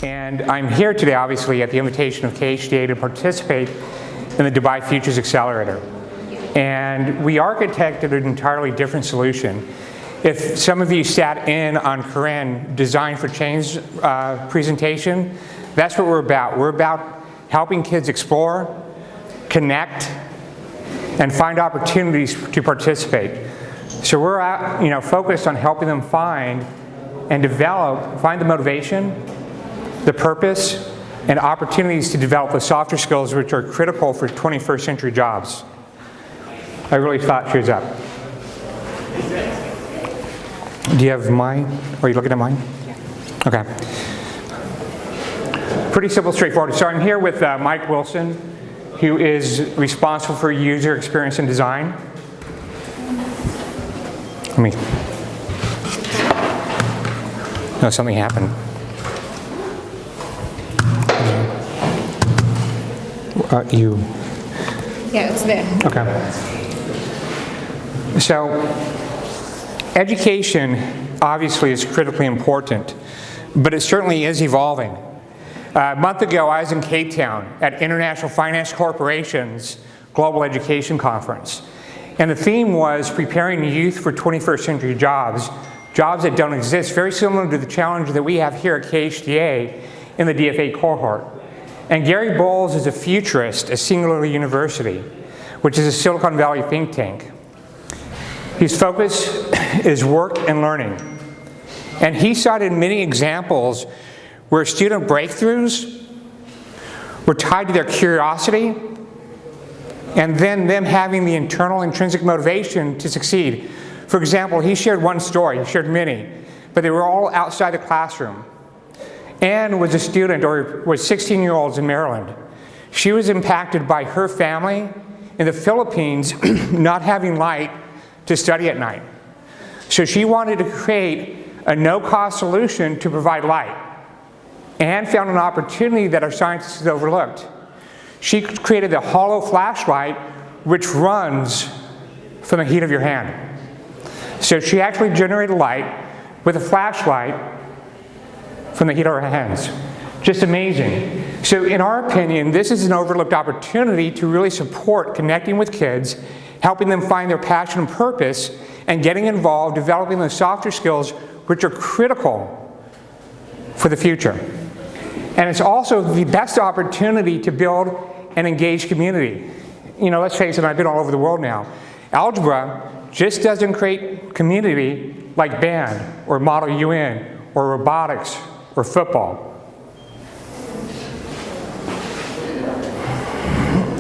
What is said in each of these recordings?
And I'm here today, obviously, at the invitation of KHDA to participate in the Dubai Futures Accelerator. And we architected an entirely different solution. If some of you sat in on Corinne Design for Change presentation, that's what we're about. We're about helping kids explore, connect, and find opportunities to participate. So we're focused on helping them find and find the motivation, the purpose, and opportunities to develop the softer skills which are critical for 21st century jobs. I really thought she was up. Do you have mine? Are you looking at mine? Okay. Pretty simple, straightforward. So I'm here with Mike Wilson, who is responsible for user experience and design. No, something happened. Yeah, it's there. Okay. So, education obviously is critically important, but it certainly is evolving. A month ago, I was in Cape Town at International Finance Corporation's Global Education Conference. And the theme was preparing youth for 21st century jobs, jobs that don't exist, very similar to the challenge that we have here at KHDA in the DFA cohort. And Gary Bowles is a futurist at Singular University, which is a Silicon Valley think tank. His focus is work and learning. And he cited many examples where student breakthroughs were tied to their curiosity and then them having the internal intrinsic motivation to succeed. For example, he shared one story, he shared many, but they were all outside the classroom. Anne was a student, or was 16-year-olds in Maryland. She was impacted by her family in the Philippines not having light to study at night. So she wanted to create a no-cost solution to provide light. Anne found an opportunity that our scientists had overlooked. She created the hollow flashlight, which runs from the heat of your hand. So she actually generated light with a flashlight from the heat of her hands. Just amazing. So in our opinion, this is an overlooked opportunity to really support connecting with kids, helping them find their passion and purpose, and getting involved, developing the softer skills which are critical for the future. And it's also the best opportunity to build an engaged community. You know, let's face it, I've been all over the world now. Algebra just doesn't create community like band, or Model UN, or robotics, or football.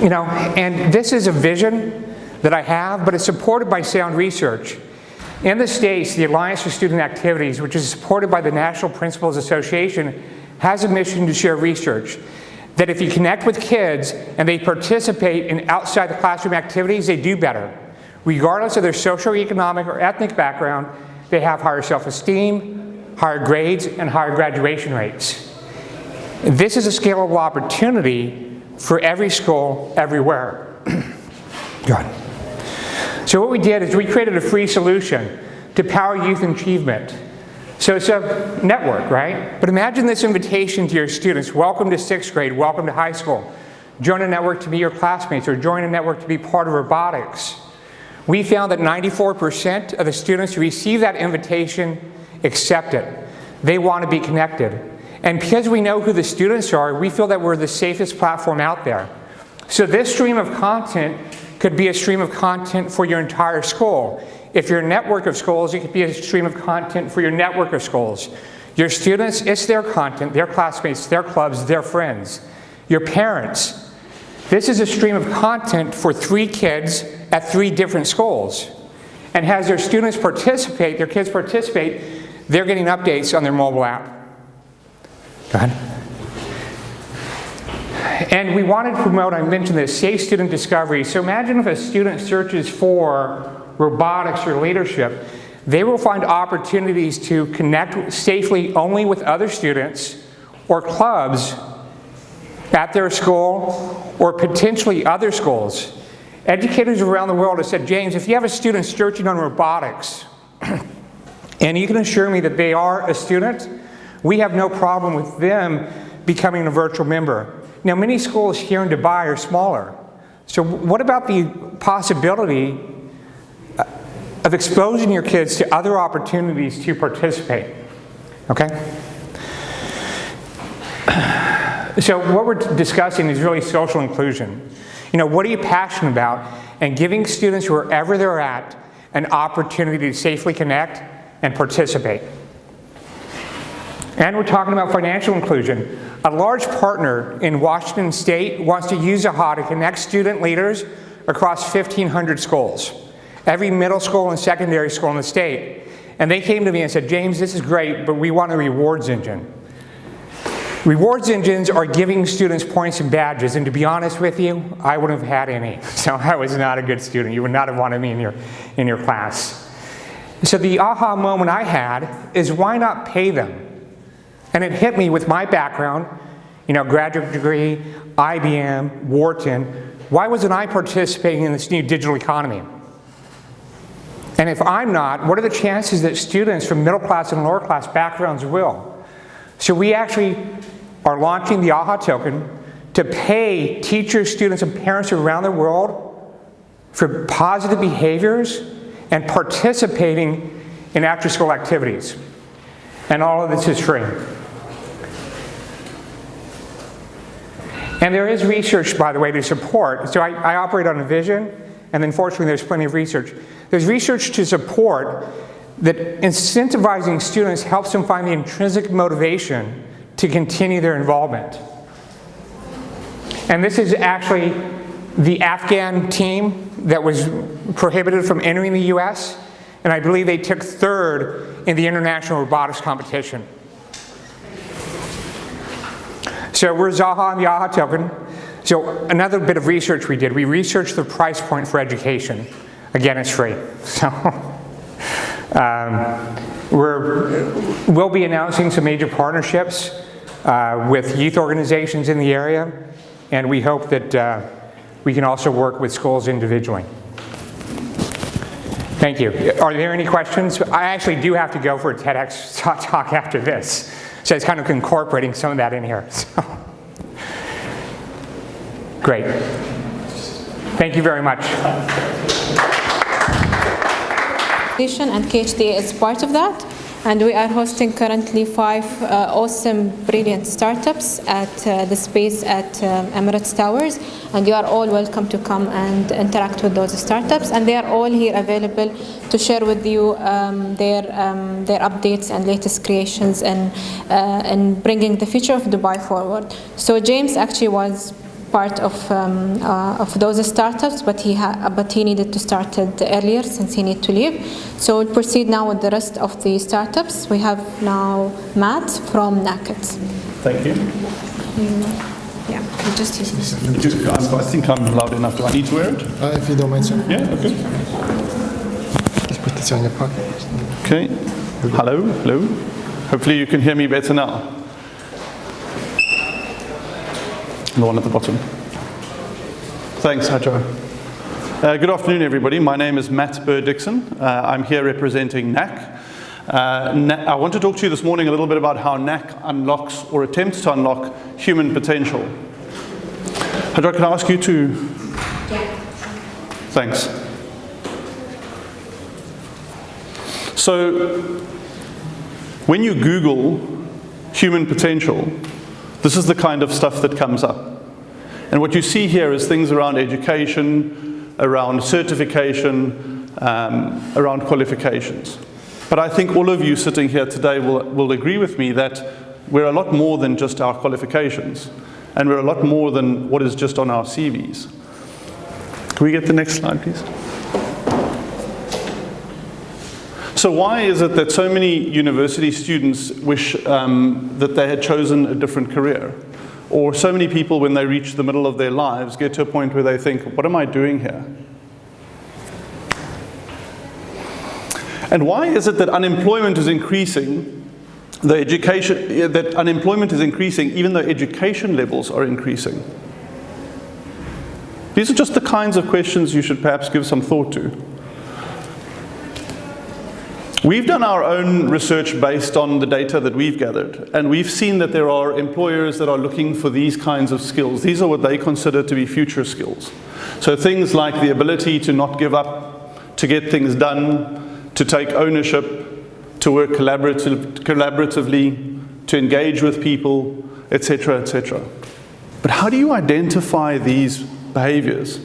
You know, and this is a vision that I have, but it's supported by sound research. In the States, the Alliance for Student Activities, which is supported by the National Principals Association, has a mission to share research that if you connect with kids and they participate in outside the classroom activities, they do better. Regardless of their socioeconomic or ethnic background, they have higher self-esteem, higher grades, and higher graduation rates. This is a scalable opportunity for every school, everywhere. Good. So what we did is we created a free solution to power youth achievement. So it's a network, right? But imagine this invitation to your students. Welcome to 6th grade, welcome to high school. Join a network to be your classmates, or join a network to be part of robotics. We found that 94% of the students who receive that invitation accept it. They want to be connected. And because we know who the students are, we feel that we're the safest platform out there. So this stream of content could be a stream of content for your entire school. If you're a network of schools, it could be a stream of content for your network of schools. Your students, it's their content, their classmates, their clubs, their friends. Your parents, this is a stream of content for 3 kids at 3 different schools. And as their students participate, their kids participate, they're getting updates on their mobile app. Go ahead. And we wanted to promote, I mentioned this, safe student discovery. So imagine if a student searches for robotics or leadership, they will find opportunities to connect safely only with other students or clubs at their school or potentially other schools. Educators around the world have said, James, if you have a student searching on robotics and you can assure me that they are a student, We have no problem with them becoming a virtual member. Now, many schools here in Dubai are smaller. So what about the possibility of exposing your kids to other opportunities to participate? Okay? So what we're discussing is really social inclusion. You know, what are you passionate about? And giving students, wherever they're at, an opportunity to safely connect and participate. And we're talking about financial inclusion. A large partner in Washington State wants to use AHA to connect student leaders across 1,500 schools, every middle school and secondary school in the state. And they came to me and said, James, this is great, but we want a rewards engine. Rewards engines are giving students points and badges, and to be honest with you, I wouldn't have had any. So I was not a good student. You would not have wanted me in your class. So the aha moment I had is, why not pay them? And it hit me with my background, you know, graduate degree, IBM, Wharton. Why wasn't I participating in this new digital economy? And if I'm not, what are the chances that students from middle class and lower class backgrounds will? So we actually are launching the AHA token to pay teachers, students, and parents around the world for positive behaviors and participating in after-school activities. And all of this is free. And there is research, by the way, to support. So I operate on a vision, and then fortunately there's plenty of research. There's research to support that incentivizing students helps them find the intrinsic motivation to continue their involvement. And this is actually the Afghan team that was prohibited from entering the US, and I believe they took third in the international robotics competition. So we're Zaha and the AHA token. So another bit of research we did, we researched the price point for education. Again, it's free. So we'll be announcing some major partnerships with youth organizations in the area, and we hope that we can also work with schools individually. Thank you. Are there any questions? I actually do have to go for a TEDx talk after this, so it's kind of incorporating some of that in here. So. Great. Thank you very much. And KHDA is part of that, and we are hosting currently 5 awesome, brilliant startups at the space at Emirates Towers, and you are all welcome to come and interact with those startups, and they are all here available to share with you their updates and latest creations and bringing the future of Dubai forward. So James actually was part of those startups, but he needed to start it earlier since he needed to leave. So we'll proceed now with the rest of the startups. We have now Matt from Naked. Thank you. Yeah, you just use this. I think I'm loud enough. Do I need to wear it? If you don't mind, sir. Yeah, okay. Just put this on your pocket. Okay. Hello, hello. Hopefully you can hear me better now. The one at the bottom. Thanks, Hajo. Good afternoon, everybody. My name is Matt Burr-Dixon. I'm here representing NAC. I want to talk to you this morning a little bit about how NAC unlocks or attempts to unlock human potential. Hajo, can I ask you to? Yeah. Thanks. So, when you Google human potential, this is the kind of stuff that comes up. And what you see here is things around education, around certification, around qualifications. But I think all of you sitting here today will agree with me that we're a lot more than just our qualifications. And we're a lot more than what is just on our CVs. Can we get the next slide, please? So why is it that so many university students wish that they had chosen a different career? Or so many people, when they reach the middle of their lives, get to a point where they think, what am I doing here? And why is it that unemployment is increasing, that unemployment is increasing even though education levels are increasing? These are just the kinds of questions you should perhaps give some thought to. We've done our own research based on the data that we've gathered, and we've seen that there are employers that are looking for these kinds of skills. These are what they consider to be future skills. So things like the ability to not give up, to get things done, to take ownership, to work collaboratively, to engage with people, etc., etc. But how do you identify these behaviors?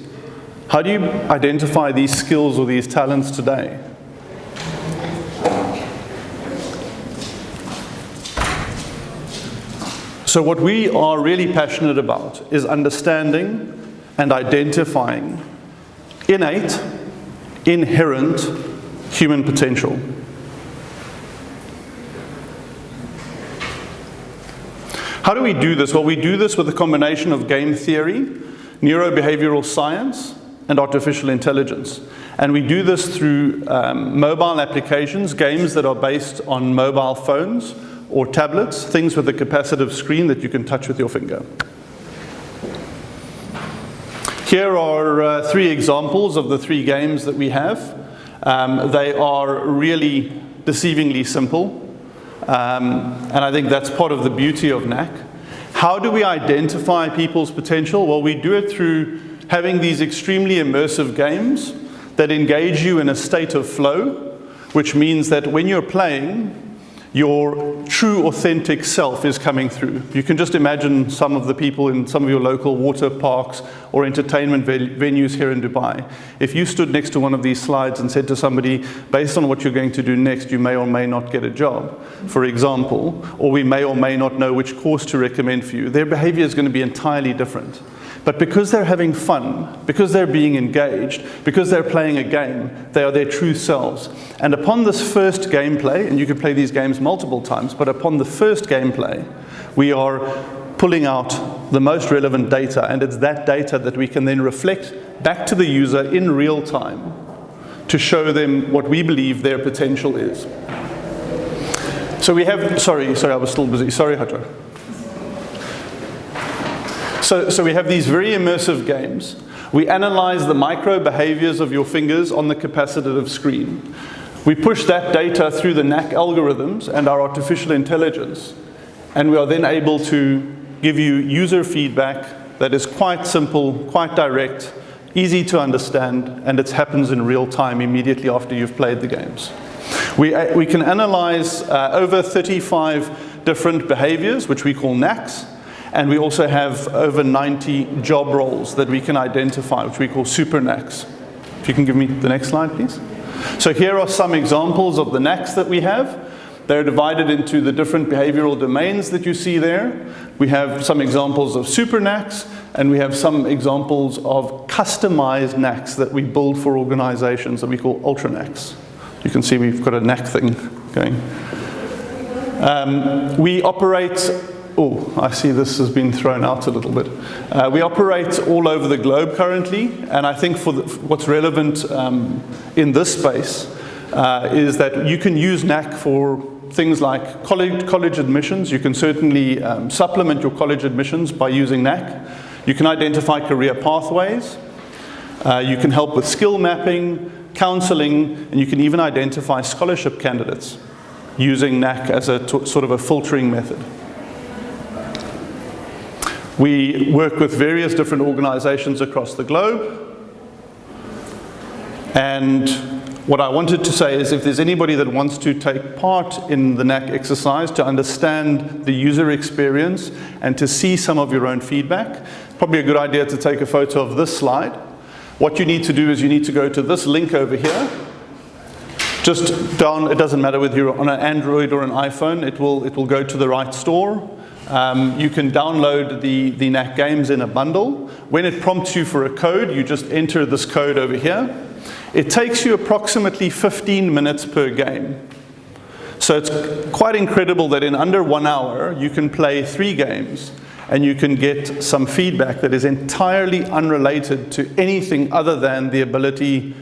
How do you identify these skills or these talents today? So what we are really passionate about is understanding and identifying innate, inherent human potential. How do we do this? Well, we do this with a combination of game theory, neurobehavioral science, and artificial intelligence. And we do this through mobile applications, games that are based on mobile phones or tablets, things with a capacitive screen that you can touch with your finger. Here are 3 examples of the 3 games that we have. They are really deceivingly simple. And I think that's part of the beauty of NAC. How do we identify people's potential? Well, we do it through having these extremely immersive games that engage you in a state of flow, which means that when you're playing, your true authentic self is coming through. You can just imagine some of the people in some of your local water parks or entertainment venues here in Dubai. If you stood next to one of these slides and said to somebody, based on what you're going to do next, you may or may not get a job, for example, or we may or may not know which course to recommend for you, their behavior is going to be entirely different. But because they're having fun, because they're being engaged, because they're playing a game, they are their true selves. And upon this first gameplay, and you can play these games multiple times, but upon the first gameplay, we are pulling out the most relevant data, and it's that data that we can then reflect back to the user in real time to show them what we believe their potential is. So we have, sorry, I was still busy. Sorry, Hajar. So we have these very immersive games. We analyze the micro behaviors of your fingers on the capacitive screen. We push that data through the NAC algorithms and our artificial intelligence, and we are then able to give you user feedback that is quite simple, quite direct, easy to understand, and it happens in real time immediately after you've played the games. We can analyze over 35 different behaviors, which we call NACs. And we also have over 90 job roles that we can identify, which we call super NACs. If you can give me the next slide, please. So here are some examples of the NACs that we have. They're divided into the different behavioral domains that you see there. We have some examples of super NACs, and we have some examples of customized NACs that we build for organizations that we call ultra NACs. You can see we've got a NAC thing going. We operate. Oh, I see this has been thrown out a little bit. We operate all over the globe currently, and I think for what's relevant in this space is that you can use NAC for things like college admissions. You can certainly supplement your college admissions by using NAC. You can identify career pathways. You can help with skill mapping, counseling, and you can even identify scholarship candidates using NAC as a sort of a filtering method. We work with various different organizations across the globe. And what I wanted to say is if there's anybody that wants to take part in the NAC exercise to understand the user experience and to see some of your own feedback, probably a good idea to take a photo of this slide. What you need to do is you need to go to this link over here. Just down, it doesn't matter whether you're on an Android or an iPhone, it will go to the right store. You can download the NAC games in a bundle. When it prompts you for a code, you just enter this code over here. It takes you approximately 15 minutes per game. So it's quite incredible that in under 1 hour, you can play 3 games and you can get some feedback that is entirely unrelated to anything other than the ability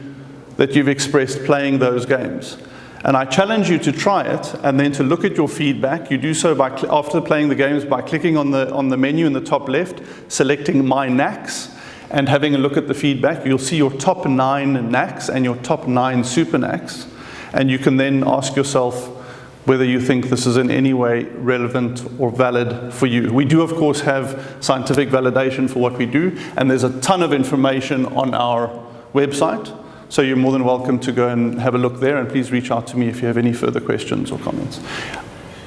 that you've expressed playing those games. And I challenge you to try it and then to look at your feedback. You do so by after playing the games by clicking on the menu in the top left, selecting My NACs, and having a look at the feedback. You'll see your top 9 NACs and your top 9 super NACs. And you can then ask yourself whether you think this is in any way relevant or valid for you. We do, of course, have scientific validation for what we do, and there's a ton of information on our website, so you're more than welcome to go and have a look there, and please reach out to me if you have any further questions or comments.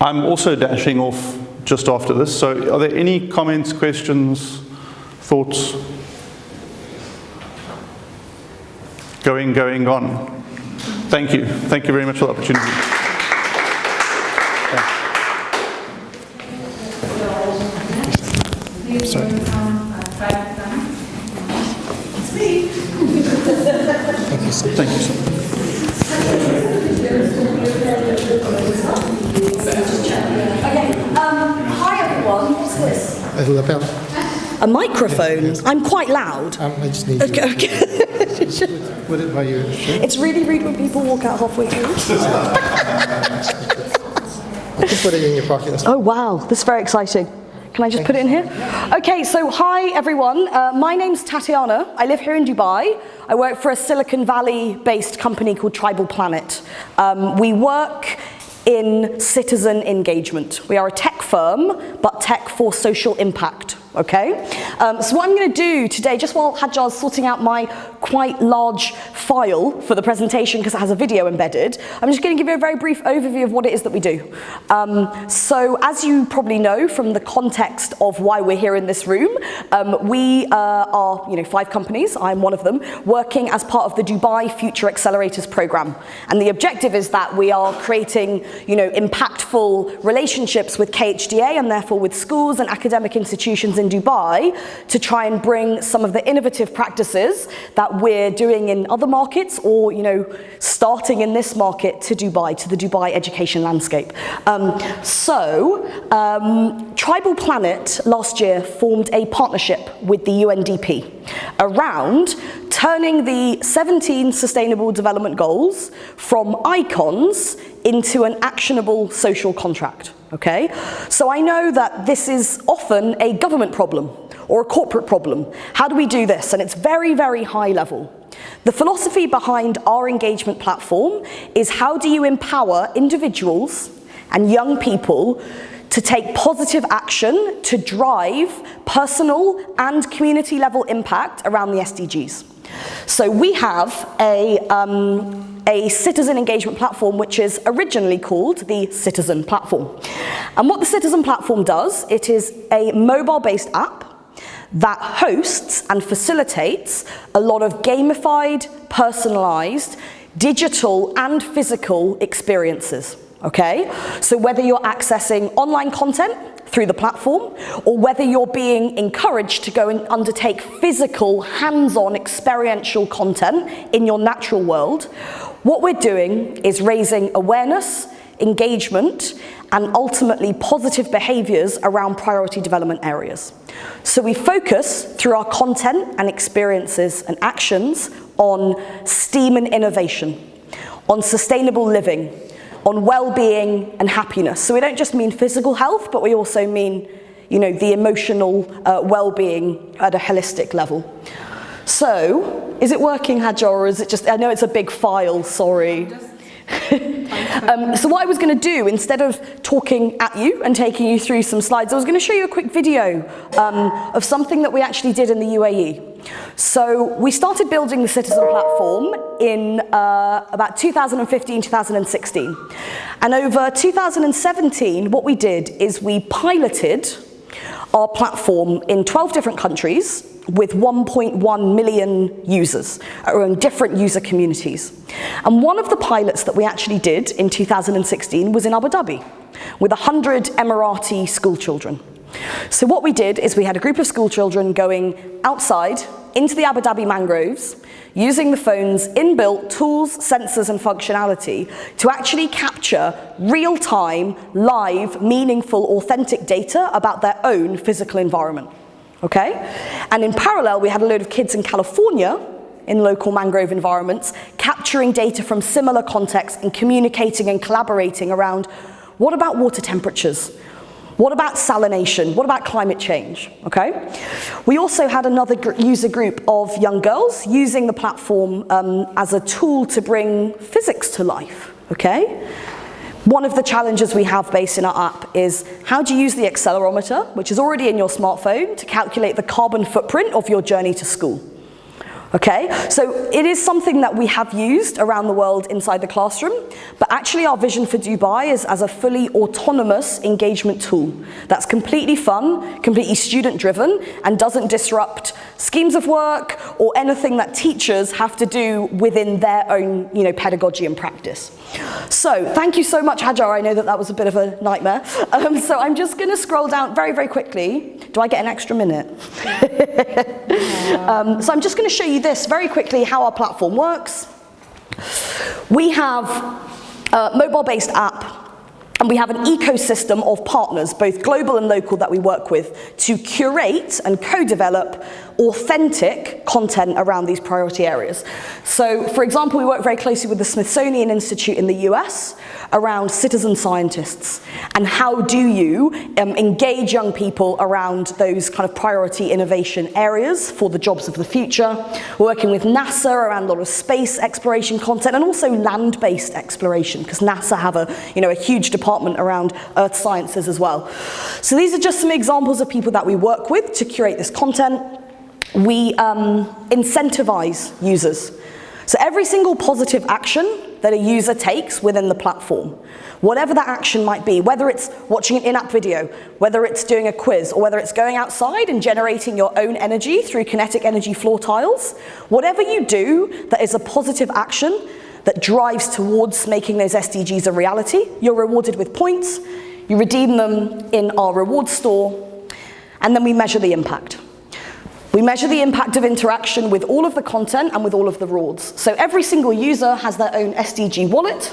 I'm also dashing off just after this, so are there any comments, questions, thoughts? Going, gone. Thank you. Thank you very much for the opportunity. Sorry. Thank you so much. Thank you so much. Hi everyone, what's this? A lapel. A microphone? Yes. I'm quite loud. I just need Okay, you. okay. Put it by your shirt. It's really rude when people walk out halfway through. I can put it in your pocket. That's Oh wow, this is very exciting. Can I just put it in here? Okay, so hi everyone. My name's Tatiana. I live here in Dubai. I work for a Silicon Valley-based company called Tribal Planet. We work in citizen engagement. We are a tech firm, but tech for social impact. Okay? So what I'm going to do today, just while Hajjar's sorting out my quite large file for the presentation because it has a video embedded, I'm just going to give you a very brief overview of what it is that we do. So as you probably know from the context of why we're here in this room, we are 5 companies, I'm one of them, working as part of the Dubai Future Accelerators program. And the objective is that we are creating impactful relationships with KHDA and therefore with schools and academic institutions in Dubai to try and bring some of the innovative practices that we're doing in other markets or, starting in this market to Dubai, to the Dubai education landscape. Tribal Planet last year formed a partnership with the UNDP around turning the 17 Sustainable Development Goals from icons into an actionable social contract. Okay, so I know that this is often a government problem or a corporate problem. How do we do this? And it's very, very high level. The philosophy behind our engagement platform is how do you empower individuals and young people to take positive action to drive personal and community level impact around the SDGs. So we have a citizen engagement platform which is originally called the Citizen Platform. And what the Citizen Platform does, it is a mobile-based app that hosts and facilitates a lot of gamified, personalized, digital and physical experiences. Okay? So whether you're accessing online content through the platform, or whether you're being encouraged to go and undertake physical, hands-on, experiential content in your natural world, what we're doing is raising awareness, engagement, and ultimately positive behaviors around priority development areas. So we focus through our content and experiences and actions on STEAM and innovation, on sustainable living, on well-being and happiness. So we don't just mean physical health, but we also mean, the emotional well-being at a holistic level. So, is it working, Hajjar, or is it just, I know it's a big file, sorry. So what I was going to do, instead of talking at you and taking you through some slides, I was going to show you a quick video of something that we actually did in the UAE. So we started building the Citizen Platform in about 2015, 2016. And over 2017, what we did is we piloted our platform in 12 different countries with 1.1 million users in different user communities. And one of the pilots that we actually did in 2016 was in Abu Dhabi with 100 Emirati school children. So what we did is we had a group of school children going outside into the Abu Dhabi mangroves, using the phone's inbuilt tools, sensors and functionality to actually capture real-time, live, meaningful, authentic data about their own physical environment. Okay? And in parallel, we had a load of kids in California in local mangrove environments capturing data from similar contexts and communicating and collaborating around what about water temperatures? What about salination? What about climate change? Okay? We also had another user group of young girls using the platform as a tool to bring physics to life. okay? One of the challenges we have based in our app is how do you use the accelerometer, which is already in your smartphone, to calculate the carbon footprint of your journey to school? Okay, so it is something that we have used around the world inside the classroom, but actually our vision for Dubai is as a fully autonomous engagement tool that's completely fun, completely student-driven, and doesn't disrupt schemes of work or anything that teachers have to do within their own, pedagogy and practice. So thank you so much, Hajar. I know that was a bit of a nightmare. So I'm just going to scroll down very, very quickly. Do I get an extra minute? So I'm just going to show you this very quickly, how our platform works. We have a mobile-based app, and we have an ecosystem of partners, both global and local, that we work with to curate and co-develop authentic content around these priority areas. So, for example, we work very closely with the Smithsonian Institute in the US around citizen scientists and how do you engage young people around those kind of priority innovation areas for the jobs of the future. We're working with NASA around a lot of space exploration content and also land-based exploration, because NASA have a huge department around earth sciences as well. So these are just some examples of people that we work with to curate this content. We incentivize users. So every single positive action that a user takes within the platform, whatever that action might be, whether it's watching an in-app video, whether it's doing a quiz, or whether it's going outside and generating your own energy through kinetic energy floor tiles, whatever you do that is a positive action that drives towards making those SDGs a reality, you're rewarded with points, you redeem them in our reward store, and then we measure the impact. We measure the impact of interaction with all of the content and with all of the rewards. So every single user has their own SDG wallet,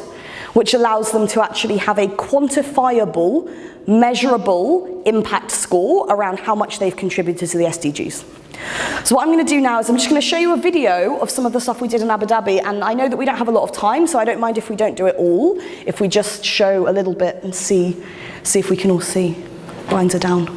which allows them to actually have a quantifiable, measurable impact score around how much they've contributed to the SDGs. So what I'm going to do now is I'm just going to show you a video of some of the stuff we did in Abu Dhabi, and I know that we don't have a lot of time, so I don't mind if we don't do it all, if we just show a little bit and see if we can all see. Blinds are down.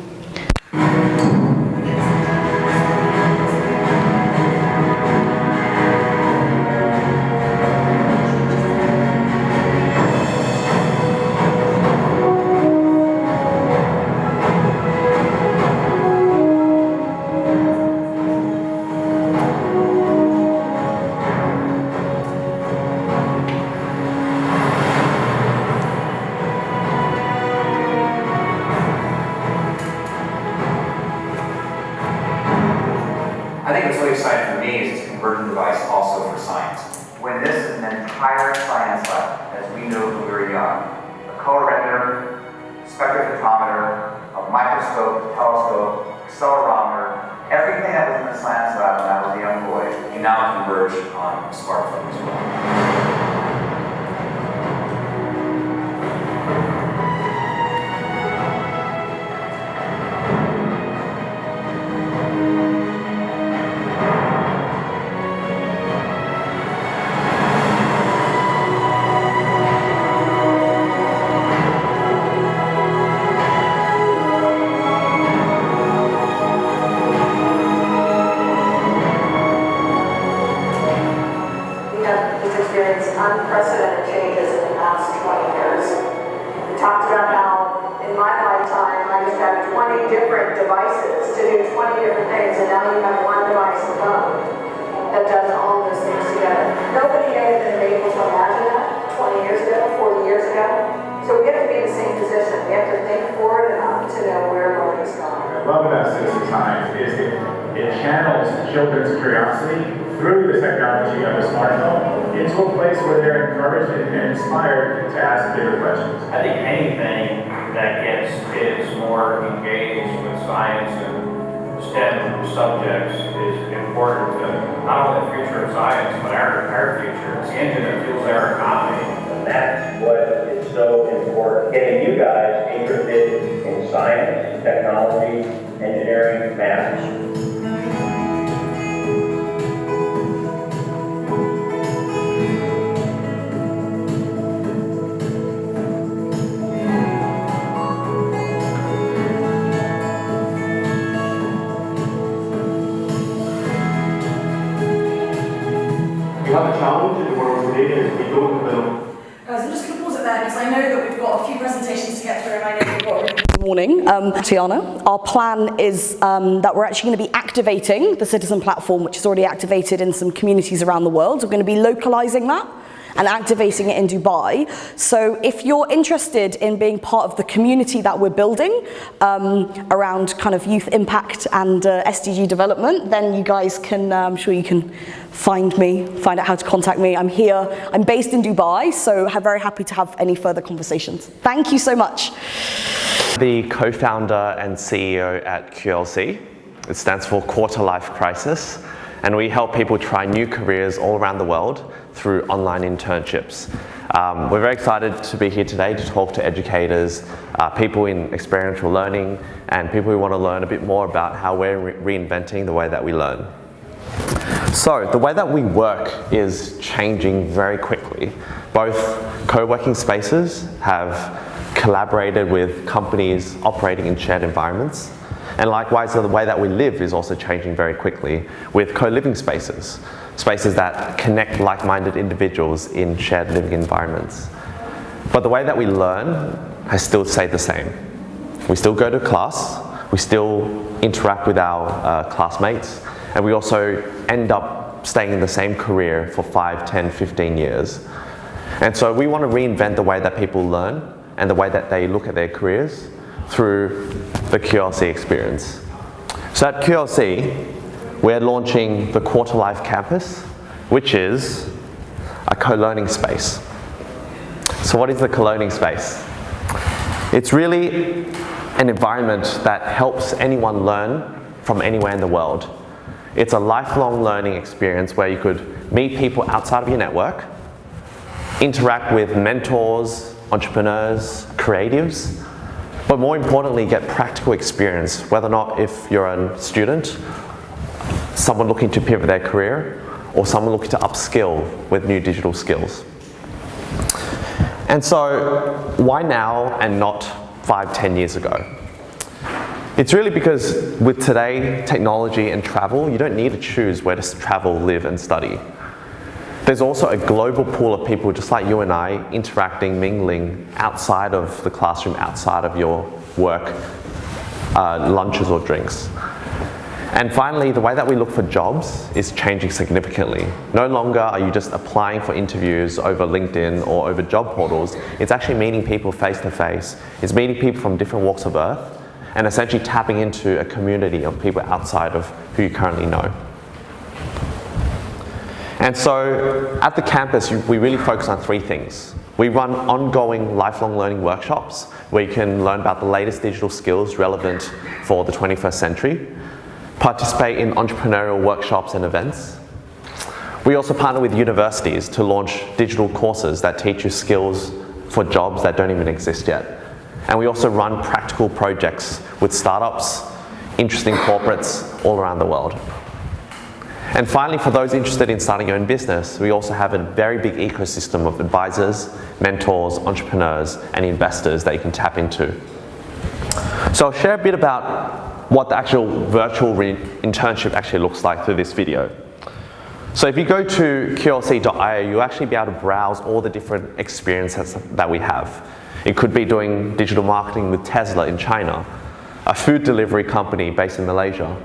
I think what's really exciting for me is this conversion device also for science. When this is an entire science lab, as we know when we were young, a color renderer, spectrophotometer, a microscope, telescope, accelerometer, everything that was in the science lab when I was a young boy can now converge on a smartphone as well. Unprecedented changes in the past 20 years. We talked about how, in my lifetime, I used to have 20 different devices to do 20 different things, and now you have one device alone that does all those things together. Nobody had been able to imagine that 20 years ago, 40 years ago. So we have to be in the same position. We have to think forward enough to know where learning is going. What I love about Citizen Science is it channels children's curiosity through the technology of a smartphone into a place where they're encouraged and inspired to ask bigger questions. I think anything that gets kids more engaged with science and STEM subjects is important to not only the future of science, but our future. It's the engine that fuels our economy. And that's what is so important. Getting you guys interested in science, technology, engineering, math. You have a challenge in the world today is we don't know. Guys, I'm just I know that we've got a few presentations to get through, and I know we've got a really good morning, Tiana. Our plan is that we're actually going to be activating the Citizen platform, which is already activated in some communities around the world. We're going to be localizing that and activating it in Dubai. So if you're interested in being part of the community that we're building around kind of youth impact and SDG development, then you guys can, I'm sure you can find me, find out how to contact me. I'm here, I'm based in Dubai, so I'm very happy to have any further conversations. Thank you so much. The co-founder and CEO at QLC. It stands for Quarter Life Crisis, and we help people try new careers all around the world through online internships. We're very excited to be here today to talk to educators, people in experiential learning, and people who want to learn a bit more about how we're reinventing the way that we learn. So the way that we work is changing very quickly. Both co-working spaces have collaborated with companies operating in shared environments, and likewise the way that we live is also changing very quickly with co-living spaces. Spaces that connect like-minded individuals in shared living environments. But the way that we learn has still stayed the same. We still go to class, we still interact with our classmates, and we also end up staying in the same career for 5, 10, 15 years. And so we want to reinvent the way that people learn and the way that they look at their careers through the QLC experience. So at QLC, we're launching the Quarter Life Campus, which is a co-learning space. So what is the co-learning space? It's really an environment that helps anyone learn from anywhere in the world. It's a lifelong learning experience where you could meet people outside of your network, interact with mentors, entrepreneurs, creatives, but more importantly, get practical experience, whether or not if you're a student, someone looking to pivot their career, or someone looking to upskill with new digital skills. And so, why now and not 5, 10 years ago? It's really because with today, technology and travel, you don't need to choose where to travel, live, and study. There's also a global pool of people just like you and I interacting, mingling outside of the classroom, outside of your work, lunches or drinks. And finally, the way that we look for jobs is changing significantly. No longer are you just applying for interviews over LinkedIn or over job portals. It's actually meeting people face to face. It's meeting people from different walks of earth and essentially tapping into a community of people outside of who you currently know. And so at the campus, we really focus on 3 things. We run ongoing lifelong learning workshops where you can learn about the latest digital skills relevant for the 21st century. Participate in entrepreneurial workshops and events. We also partner with universities to launch digital courses that teach you skills for jobs that don't even exist yet. And we also run practical projects with startups, interesting corporates all around the world. And finally, for those interested in starting your own business, we also have a very big ecosystem of advisors, mentors, entrepreneurs, and investors that you can tap into. So I'll share a bit about what the actual virtual internship actually looks like through this video. So if you go to qlc.io, you'll actually be able to browse all the different experiences that we have. It could be doing digital marketing with Tesla in China, a food delivery company based in Malaysia.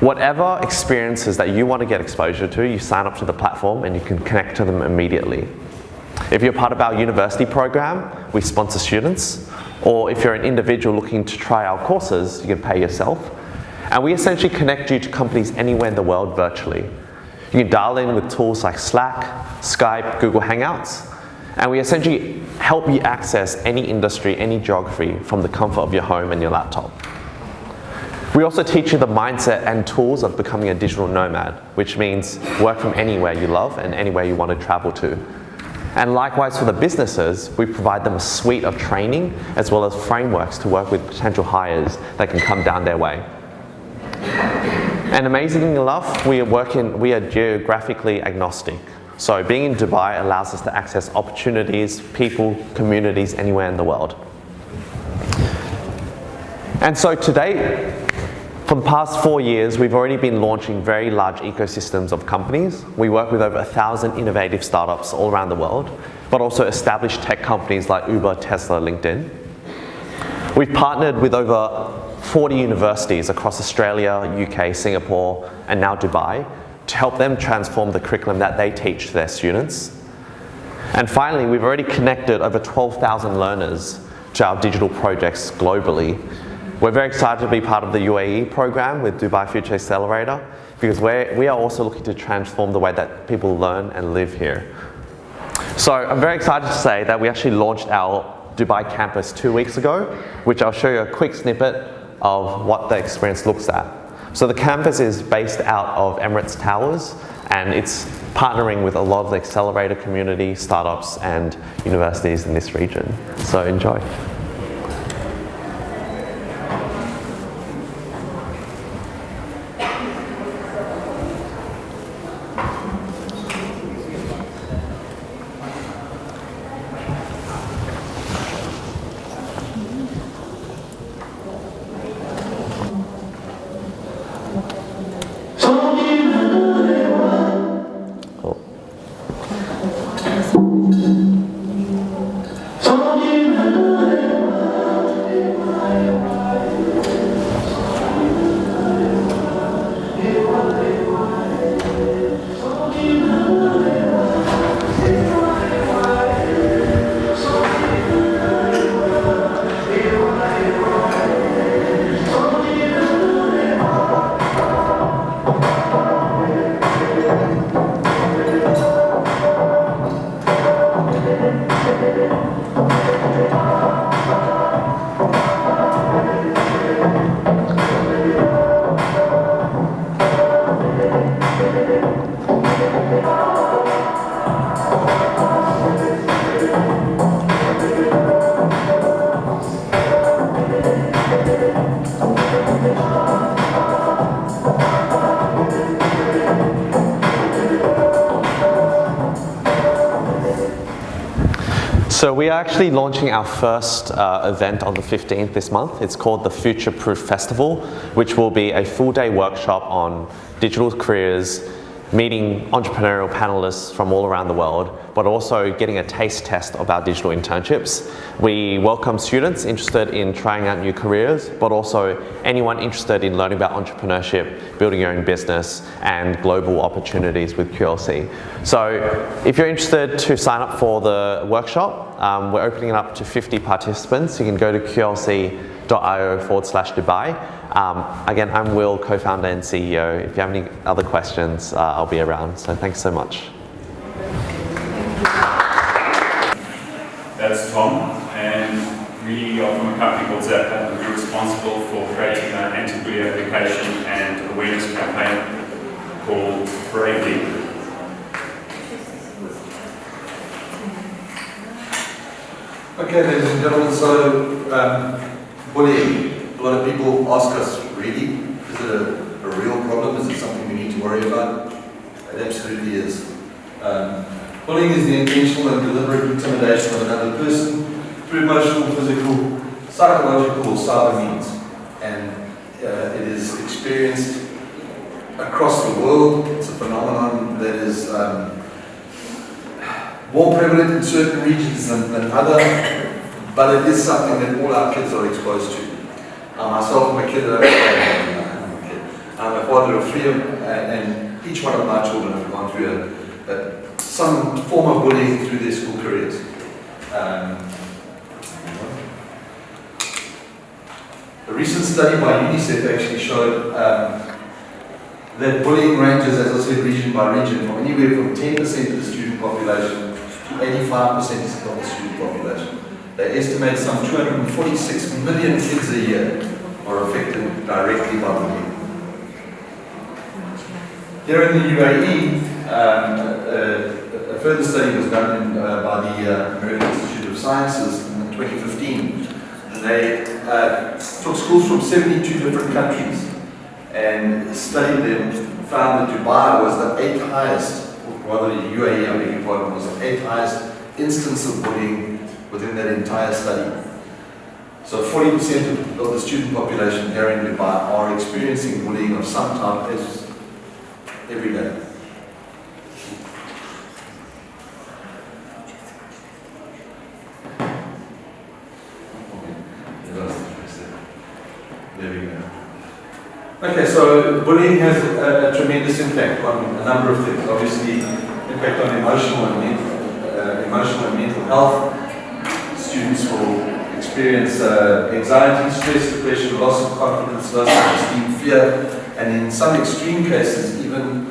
Whatever experiences that you want to get exposure to, you sign up to the platform and you can connect to them immediately. If you're part of our university program, we sponsor students. Or if you're an individual looking to try our courses, you can pay yourself. And we essentially connect you to companies anywhere in the world virtually. You can dial in with tools like Slack, Skype, Google Hangouts, and we essentially help you access any industry, any geography from the comfort of your home and your laptop. We also teach you the mindset and tools of becoming a digital nomad, which means work from anywhere you love and anywhere you want to travel to. And likewise for the businesses, we provide them a suite of training as well as frameworks to work with potential hires that can come down their way. And amazingly enough, we are geographically agnostic. So being in Dubai allows us to access opportunities, people, communities anywhere in the world. And so today, for the past 4 years, we've already been launching very large ecosystems of companies. We work with over 1,000 innovative startups all around the world. but also established tech companies like Uber, Tesla, LinkedIn. We've partnered with over 40 universities across Australia, UK, Singapore, and now Dubai to help them transform the curriculum that they teach their students. And finally, we've already connected over 12,000 learners to our digital projects globally. We're very excited to be part of the UAE program with Dubai Future Accelerator because we are also looking to transform the way that people learn and live here. So I'm very excited to say that we actually launched our Dubai campus 2 weeks ago, which I'll show you a quick snippet of what the experience looks at. So the campus is based out of Emirates Towers, and it's partnering with a lot of the accelerator community, startups, and universities in this region. So enjoy. So we are actually launching our first event on the 15th this month. It's called the Future Proof Festival, which will be a full-day workshop on digital careers, meeting entrepreneurial panelists from all around the world, but also getting a taste test of our digital internships. We welcome students interested in trying out new careers, but also anyone interested in learning about entrepreneurship, building your own business, and global opportunities with QLC. So if you're interested to sign up for the workshop, we're opening it up to 50 participants. You can go to qlc.io/Dubai. Again, I'm Will, co-founder and CEO. If you have any other questions, I'll be around. So thanks so much. That's Tom, and we are from a company called Zap, and we're responsible for creating an anti-bully application and awareness campaign called Bravely. Okay, ladies and gentlemen, so bullying. A lot of people ask us, really, is it a real problem? Is it something we need to worry about? It absolutely is. Bullying is the intentional and deliberate intimidation of another person through emotional, physical, psychological, or cyber means. And it is experienced across the world. It's a phenomenon that is more prevalent in certain regions than other, but it is something that all our kids are exposed to. Myself, I'm a kid, I'm a father of three, and each one of my children have gone through some form of bullying through their school careers. A recent study by UNICEF actually showed that bullying ranges, as I said, region by region, from anywhere from 10% of the student population to 85% of the student population. They estimate some 246 million kids a year are affected directly by bullying. Here in the UAE, a further study was done by the American Institute of Sciences in 2015. And they took schools from 72 different countries and studied them, found that Dubai was the 8th highest, or rather the UAE, I beg your pardon, was the 8th highest instance of bullying within that entire study. So 40% of the student population here in Dubai are experiencing bullying of some type every day. There we go. Okay, so bullying has a tremendous impact on a number of things. Obviously, impact on emotional and mental health. Students will experience anxiety, stress, depression, loss of confidence, loss of esteem, fear, and in some extreme cases, even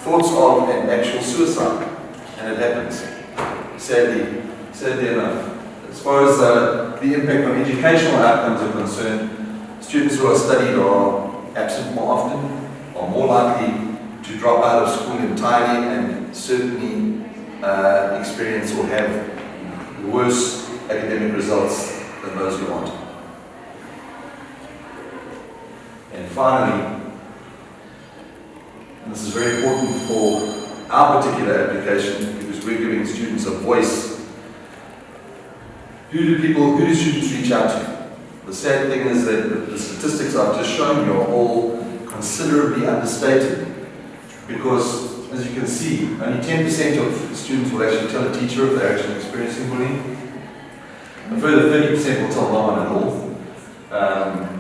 thoughts of and actual suicide. And it happens, sadly enough. As far as the impact on educational outcomes are concerned, students who are studied are absent more often, are more likely to drop out of school entirely, and certainly experience or have worse academic results than those who aren't. And finally, and this is very important for our particular application because we're giving students a voice. Who do students reach out to? The sad thing is that the statistics I've just shown you are all considerably understated because, as you can see, only 10% of students will actually tell a teacher if they're actually experiencing bullying. A further 30% will tell no one at all.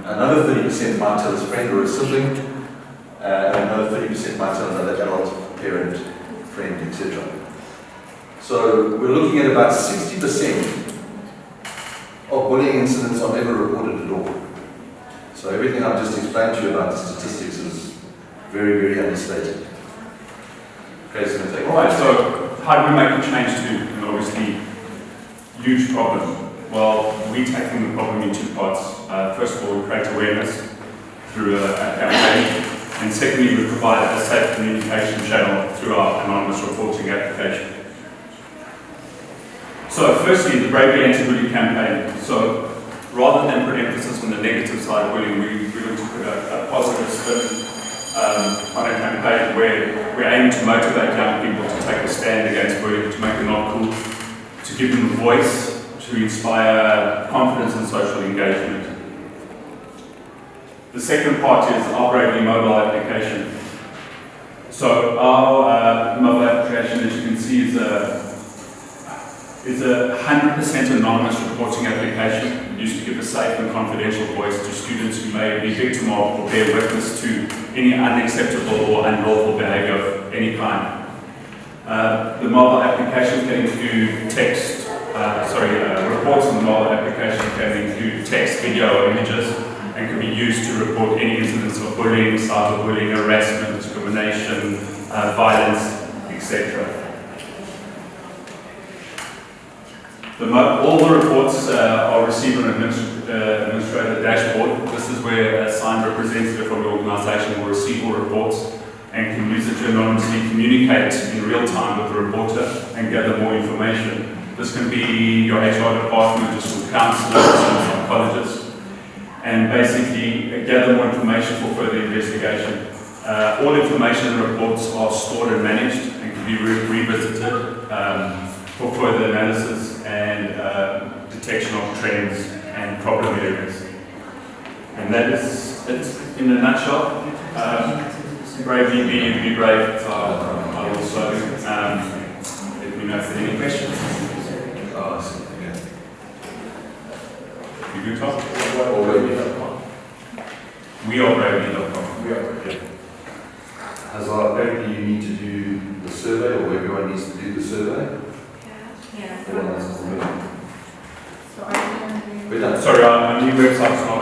Another 30% might tell his friend or a sibling. And another 30% might tell another adult, parent, friend, etc. So we're looking at about 60% of bullying incidents are never reported at all. So everything I've just explained to you about the statistics is very, very understated. Okay, so take all right, so how do we make a change to an obviously huge problem? Well, we're tackling the problem in two parts. First of all, we create awareness through a campaign, and secondly, we provide a safe communication channel through our anonymous reporting application. So firstly, the Bravery Anti-Bullying campaign. So rather than put emphasis on the negative side of bullying, we look to put a positive spin on a campaign where we're aiming to motivate young people to take a stand against bullying, to make it not cool, to give them a voice, to inspire confidence and social engagement. The second part is our Bravery mobile application. So our mobile application, as you can see, is a 100% anonymous reporting application used to give a safe and confidential voice to students who may be victim of or bear witness to any unacceptable or unlawful behaviour of any kind. The mobile application can include text, reports on the mobile application can include text, video, or images, and can be used to report any incidents of bullying, cyberbullying, harassment, discrimination, violence, etc. All the reports are received on an administrator dashboard. This is where a assigned representative from the organisation will receive all reports and can use it to anonymously communicate in real time with the reporter and gather more information. This can be your HR department, your school counsellors, and psychologists, and basically gather more information for further investigation. All information and reports are stored and managed and can be revisited for further analysis and detection of trends and problem areas. And that is it in a nutshell. Bravely be brave. I'll also let me know if there are any questions. You good, Tom? We are bravely.com. We are bravely. As our Bravely, you need to do the survey, or everyone needs to do the survey? Yeah. Everyone has to do it. So are you going to do... Sorry, our new website's not